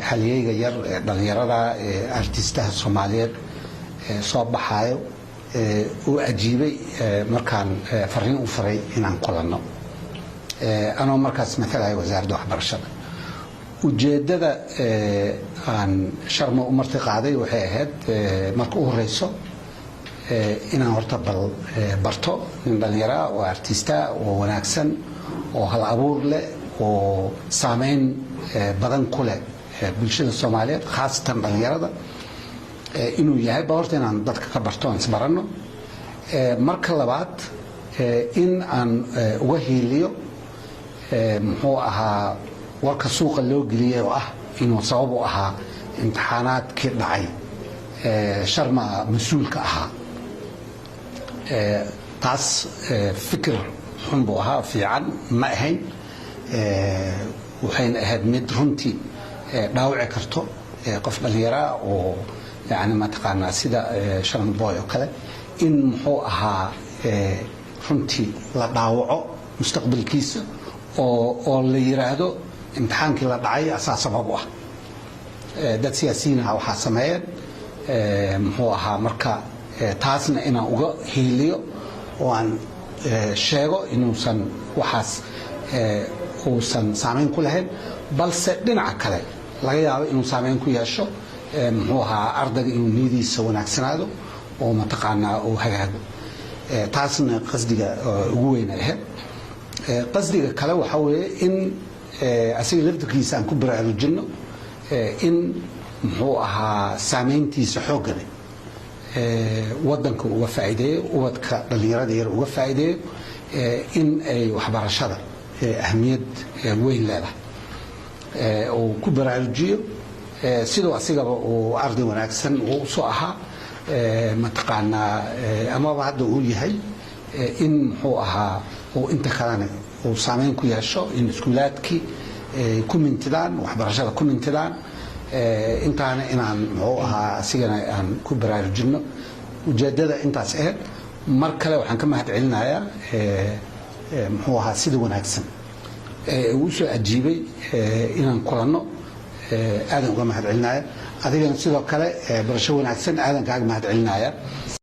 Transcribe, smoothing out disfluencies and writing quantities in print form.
halyeeyga yar dhalinyarada artistaha Soomaaliyeed soo baxayo uu ajiibay markaan fariin u faray inaan kulanno anoo markaas matalayo wasaaradda waxbarashada ujeedada aan sharma u marti qaaday waxay ahayd marka u horeyso inaan horta barto nin dhalinyaro oo artista oo wanaagsan oo hal abuur leh oo saameyn badan ku leh bulshada Soomaaliyeed khaasatan dhalinyarada inuu yahay horta inaan dadka ka barto aan isbarano marka labaad in aan uga hiiliyo muxuu ahaa warka suuqa loo geliyay oo ah inuu sabab u ahaa imtixaanaadkii dhacay sharma mas'uulka ahaa taas fikir xun buu ahaa fiican ma ahayn waxayna ahayd mid runtii dhaawici karto qof dhalinyaro oo يعني ما تقارنا سيدا شرم بوي وكذا إن محوها رنتي لا داوعه مستقبل كيس أو اللي يرادو امتحان كلا دعي أساس سببه ده سياسيين أو حاسمين محوها مركا تاسنا إنا أوجا هيليو وان شيء إنه سن وحاس وسن سامين كلهن بل سدنا عكله لا يا إنه سامين كياشو محوها أرضك إنه نيدي سوى نكسنادو وما تقعنا أو هجاجو تاسنا قصدي جوينا له قصدي كلام حوله إن أسير لفتك يسان كبر على الجنة إن محوها سامينتي سحوجنا ودنك وفائدة ودك اللي يرادير وفائدة إن وحبر الشذر أهمية وين لا وكبر على الجيو sidoo asiga oo arday wanaagsan oo soo aha ma taqaana ama hadda uu yahay in muxuu ahaa oo inta kalena oo saameyn ku yeesho in iskuulaadkii ku mintidaan waxbarashada ku mintidaan intaana inaan muxuu ahaa asigana aan ku baraarujino ujeedada intaas mar kale waxaan ka mahad celinayaa muxuu ahaa sida wanaagsan uu soo ajiibay inaan kulanno آدم كما هاد علنايا أذيك نصير كله برشة ونعكسن آدم كأج ما هاد علنايا